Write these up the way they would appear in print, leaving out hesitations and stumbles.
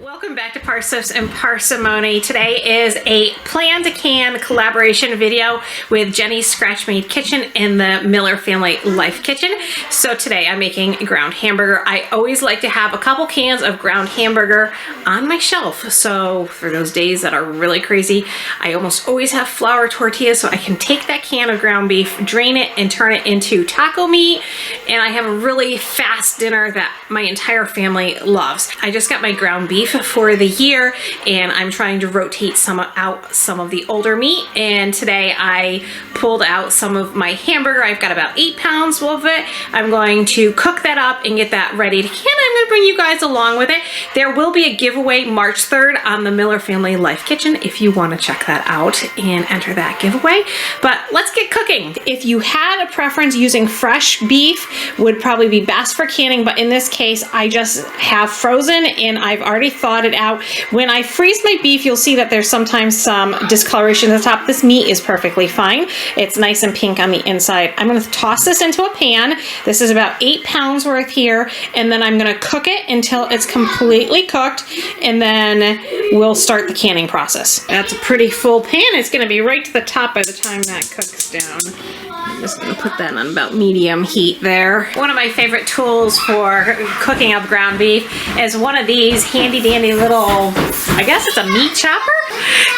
Welcome back to Parsnips and Parsimony. Today is a plan to can collaboration video with Jenny's Scratch Made Kitchen and the Miller Family Life Kitchen. So today I'm making ground hamburger. I always like to have a couple cans of ground hamburger on my shelf. So for those days that are really crazy, I almost always have flour tortillas so I can take that can of ground beef, drain it, and turn it into taco meat. And I have a really fast dinner that my entire family loves. I just got my ground beef for the year and I'm trying to rotate some of the older meat, and today I pulled out some of my hamburger. I've got about 8 pounds of it. I'm going to cook that up and get that ready to can. I'm going to bring you guys along with it. There will be a giveaway March 3rd on the Miller Family Life Kitchen if you want to check that out and enter that giveaway. But let's get cooking. If you had a preference, using fresh beef would probably be best for canning, but in this case I just have frozen and I've already thawed it out. When I freeze my beef, you'll see that there's sometimes some discoloration at the top. This meat is perfectly fine. It's nice and pink on the inside. I'm going to toss this into a pan. This is about 8 pounds worth here, and then I'm going to cook it until it's completely cooked, and then we'll start the canning process. That's a pretty full pan. It's going to be right to the top by the time that cooks down. I'm just going to put that on about medium heat there. One of my favorite tools for cooking up ground beef is one of these handy dandy little, I guess it's a meat chopper.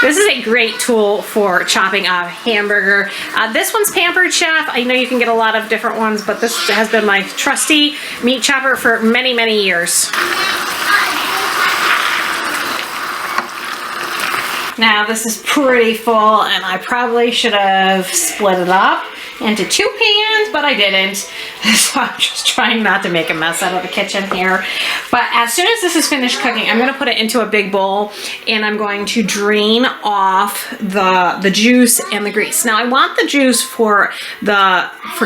This is a great tool for chopping up hamburger. This one's Pampered Chef. I know you can get a lot of different ones, but this has been my trusty meat chopper for many, many years. Now this is pretty full and I probably should have split it up into 2 pans, but I didn't. So I'm just trying not to make a mess out of the kitchen here. But as soon as this is finished cooking, I'm going to put it into a big bowl and I'm going to drain off the juice and the grease. Now I want the juice for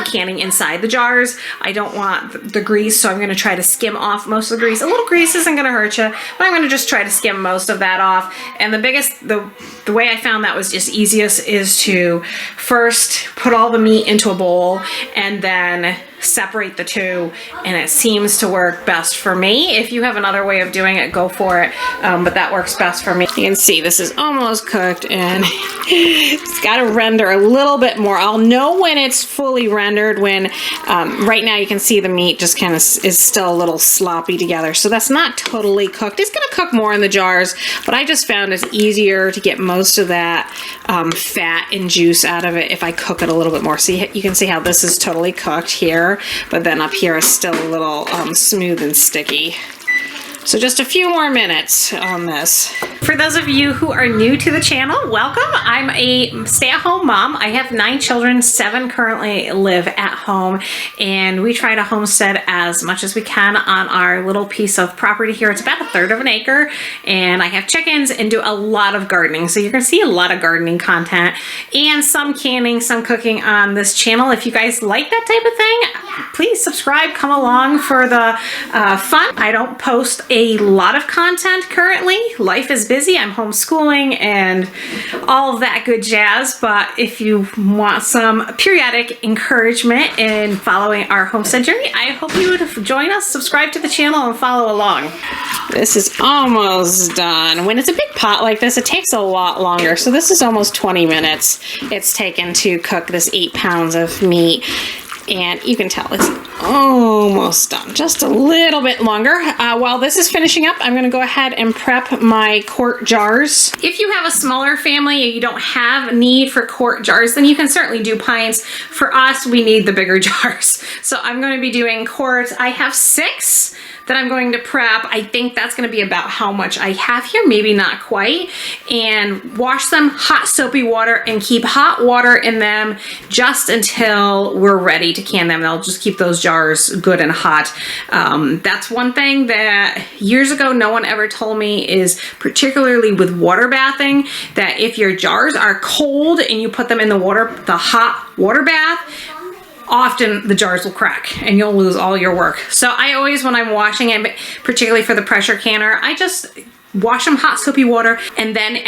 canning inside the jars. I don't want the grease, so I'm going to try to skim off most of the grease. A little grease isn't going to hurt you, but I'm going to just try to skim most of that off. And the way I found that was just easiest is to first put all the meat into a bowl and then separate the two, and it seems to work best for me. If you have another way of doing it, go for it, but that works best for me. You can see this is almost cooked and it's got to render a little bit more. I'll know when it's fully rendered when right now you can see the meat just kind of is still a little sloppy together, so that's not totally cooked. It's going to cook more in the jars, but I just found it's easier to get most of that fat and juice out of it if I cook it a little bit more. See, you can see how this is totally cooked here, but then up here is still a little smooth and sticky. So just a few more minutes on this. For those of you who are new to the channel, welcome. I'm a stay-at-home mom. I have 9 children, 7 currently live at home, and we try to homestead as much as we can on our little piece of property here. It's about 1/3 of an acre, and I have chickens and do a lot of gardening. So you're gonna see a lot of gardening content and some canning, some cooking on this channel. If you guys like that type of thing, please subscribe, come along for the fun. I don't post a lot of content currently. Life is busy. I'm homeschooling and all of that good jazz, but if you want some periodic encouragement in following our homestead journey, I hope you would join us, subscribe to the channel, and follow along. This is almost done. When it's a big pot like this, it takes a lot longer. So this is almost 20 minutes it's taken to cook this 8 pounds of meat. And you can tell it's almost done, just a little bit longer. While this is finishing up, I'm gonna go ahead and prep my quart jars. If you have a smaller family and you don't have need for quart jars, then you can certainly do pints. For us, we need the bigger jars. So I'm gonna be doing quarts. I have 6 that I'm going to prep. I think that's gonna be about how much I have here, maybe not quite. And wash them hot soapy water and keep hot water in them just until we're ready to can them. They'll just keep those jars good and hot. That's one thing that years ago no one ever told me is, particularly with water bathing, that if your jars are cold and you put them in the hot water bath, often the jars will crack and you'll lose all your work. So I always, when I'm washing it, particularly for the pressure canner, I just wash them hot soapy water and then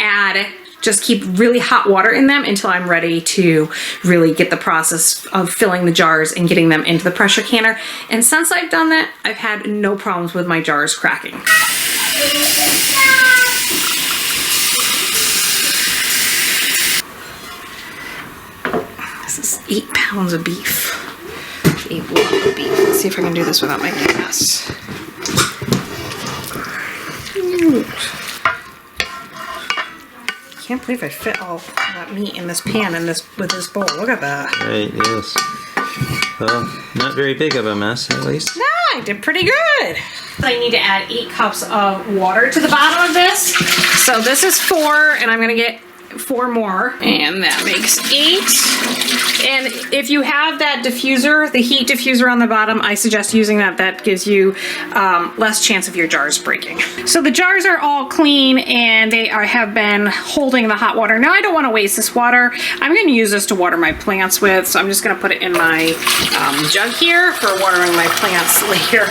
just keep really hot water in them until I'm ready to really get the process of filling the jars and getting them into the pressure canner. And since I've done that, I've had no problems with my jars cracking. 8 pounds of beef. 8 blocks of beef. Let's see if I can do this without making a mess. Can't believe I fit all that meat in this pan and with this bowl. Look at that. Right, yes. Well, not very big of a mess, at least. No, I did pretty good. I need to add 8 cups of water to the bottom of this. So this is 4, and I'm gonna get 4 more. And that makes 8. And if you have that diffuser, the heat diffuser on the bottom, I suggest using that. That gives you less chance of your jars breaking. So the jars are all clean and they have been holding the hot water. Now I don't want to waste this water. I'm going to use this to water my plants with, so I'm just going to put it in my jug here for watering my plants later.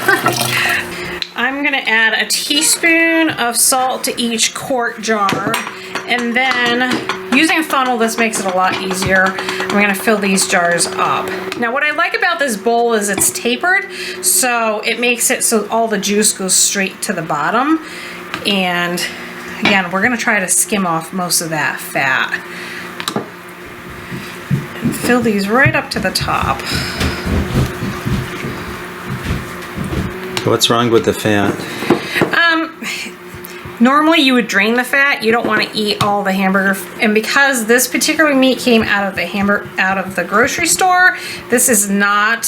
I'm going to add a teaspoon of salt to each quart jar, and then using a funnel, this makes it a lot easier. I'm going to fill these jars up. Now what I like about this bowl is it's tapered, so it makes it so all the juice goes straight to the bottom. And again, we're going to try to skim off most of that fat. And fill these right up to the top. What's wrong with the fat? Normally you would drain the fat. You don't want to eat all the hamburger, and because this particular meat came out of the grocery store, this is not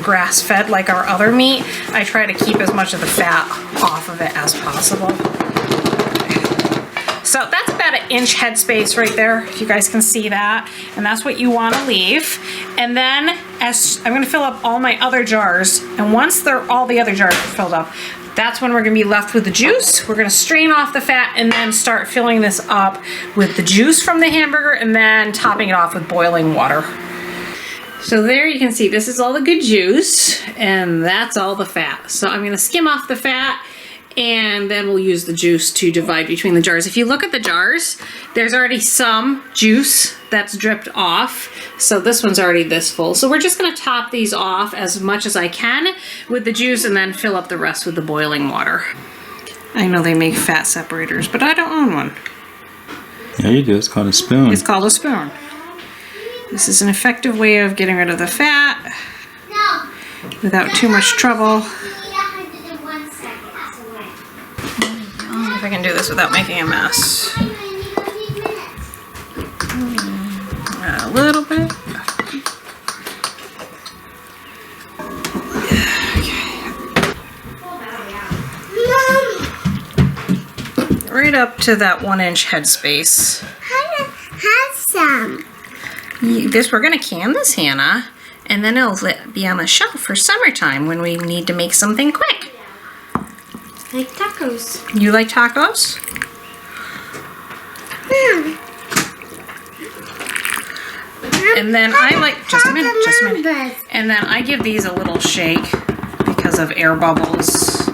grass-fed like our other meat. I try to keep as much of the fat off of it as possible. So that's about an inch headspace right there, if you guys can see that. And that's what you want to leave. And then as I'm going to fill up all my other jars, and once all the other jars are filled up, that's when we're going to be left with the juice. We're going to strain off the fat and then start filling this up with the juice from the hamburger and then topping it off with boiling water. So there you can see this is all the good juice and that's all the fat. So I'm going to skim off the fat and then we'll use the juice to divide between the jars. If you look at the jars, there's already some juice that's dripped off. So this one's already this full. So we're just gonna top these off as much as I can with the juice and then fill up the rest with the boiling water. I know they make fat separators, but I don't own one. Yeah, you do. It's called a spoon. It's called a spoon. This is an effective way of getting rid of the fat without too much trouble. If I can do this without making a mess. A little bit. Okay. Right up to that 1-inch headspace. Have some. We're gonna can this, Hannah, and then it'll be on the shelf for summertime when we need to make something quick. Like tacos. You like tacos? And then I like, just a minute. And then I give these a little shake because of air bubbles.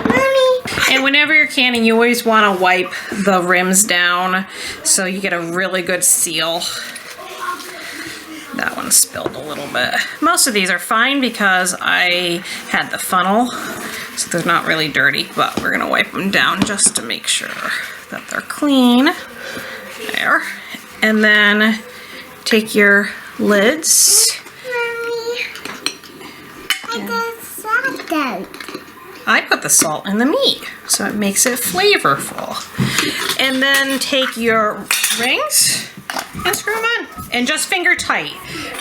Mommy. And whenever you're canning, you always want to wipe the rims down so you get a really good seal. That one spilled a little bit. Most of these are fine because I had the funnel, so they're not really dirty, but we're gonna wipe them down just to make sure that they're clean. There. And then take your lids. Mommy, I did salt. I put the salt in the meat, so it makes it flavorful. And then take your rings and screw them on. And just finger tight.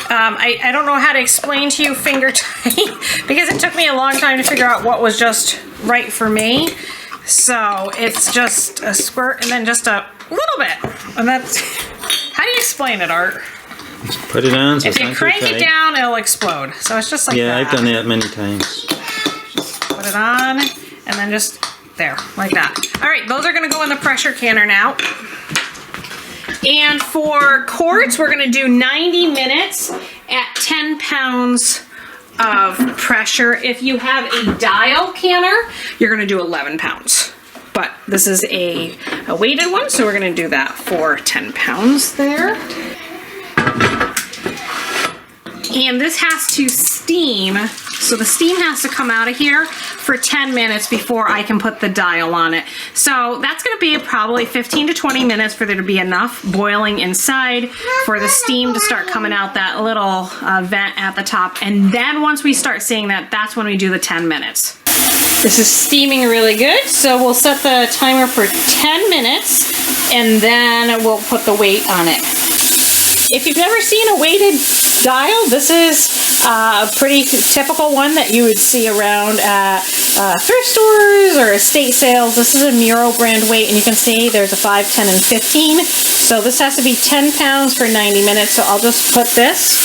I don't know how to explain to you finger tight because it took me a long time to figure out what was just right for me. So it's just a squirt and then just a little bit. And that's, how do you explain it, Art? Put it on so if it's not you too crank tight. it down, it'll explode. So it's just like that. Yeah, I've done that many times. Just put it on and then just there, like that. All right, those are gonna go in the pressure canner now. And for quarts, we're gonna do 90 minutes at 10 pounds of pressure. If you have a dial canner, you're gonna do 11 pounds. But this is a weighted one, so we're gonna do that for 10 pounds there. And this has to steam So the steam has to come out of here for 10 minutes before I can put the dial on it. So that's going to be probably 15 to 20 minutes for there to be enough boiling inside for the steam to start coming out that little vent at the top. And then once we start seeing that, that's when we do the 10 minutes. This is steaming really good, so we'll set the timer for 10 minutes and then we'll put the weight on it. If you've never seen a weighted dial, this is a pretty typical one that you would see around at thrift stores or estate sales. This is a Muro brand weight, and you can see there's a 5, 10, and 15. So this has to be 10 pounds for 90 minutes. So I'll just put this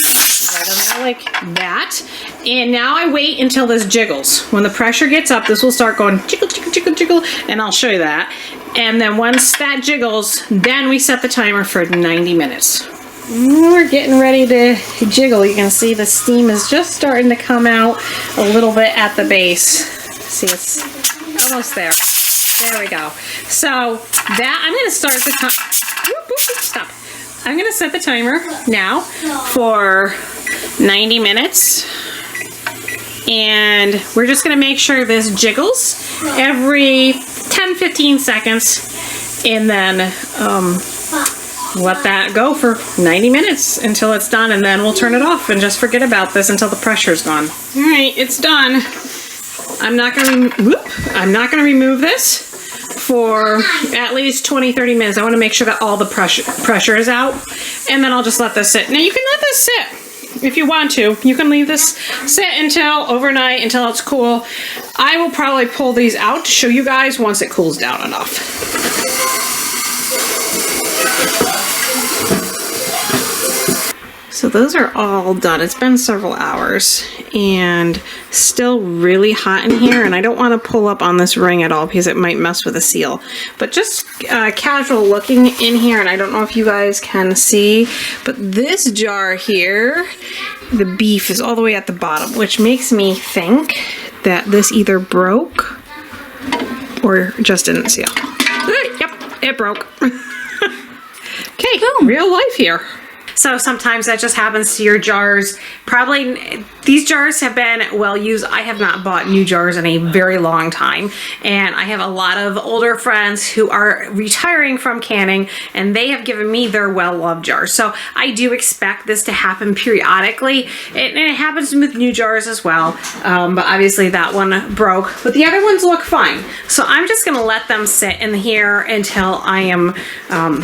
right on there like that. And now I wait until this jiggles. When the pressure gets up, this will start going jiggle, jiggle, jiggle, jiggle, and I'll show you that. And then once that jiggles, then we set the timer for 90 minutes. We're getting ready to jiggle. You can see the steam is just starting to come out a little bit at the base. See, it's almost there. There we go. So that, I'm going to start the time. Stop. I'm going to set the timer now for 90 minutes. And we're just going to make sure this jiggles every 10-15 seconds. And then let that go for 90 minutes until it's done, and then we'll turn it off and just forget about this until the pressure's gone. All right, it's done. I'm not going to remove this for at least 20-30 minutes. I want to make sure that all the pressure is out, and then I'll just let this sit. Now you can let this sit if you want to. You can leave this sit until overnight, until it's cool. I will probably pull these out to show you guys once it cools down enough. So those are all done. It's been several hours and still really hot in here, and I don't want to pull up on this ring at all because it might mess with the seal. But just casual looking in here, and I don't know if you guys can see, but this jar here, the beef is all the way at the bottom, which makes me think that this either broke or just didn't seal. Yep, it broke. Okay, real life here. So sometimes that just happens to your jars. Probably these jars have been well used. I have not bought new jars in a very long time. And I have a lot of older friends who are retiring from canning, and they have given me their well-loved jars. So I do expect this to happen periodically. And it happens with new jars as well. But obviously that one broke, but the other ones look fine. So I'm just gonna let them sit in here until I am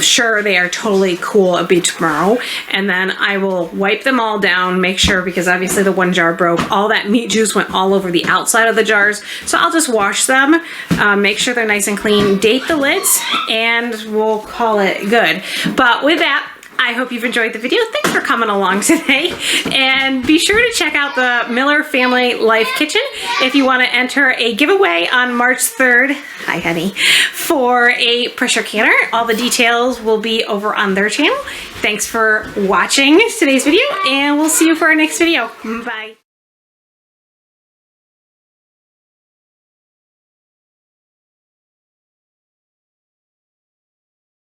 sure they are totally cool. It'll be tomorrow. And then I will wipe them all down, make sure, because obviously the one jar broke, all that meat juice went all over the outside of the jars. So I'll just wash them, make sure they're nice and clean, date the lids, and we'll call it good. But with that, I hope you've enjoyed the video. Thanks for coming along today. And be sure to check out the Miller Family Life Kitchen if you want to enter a giveaway on March 3rd. Hi, honey. For a pressure canner. All the details will be over on their channel. Thanks for watching today's video, and we'll see you for our next video. Bye.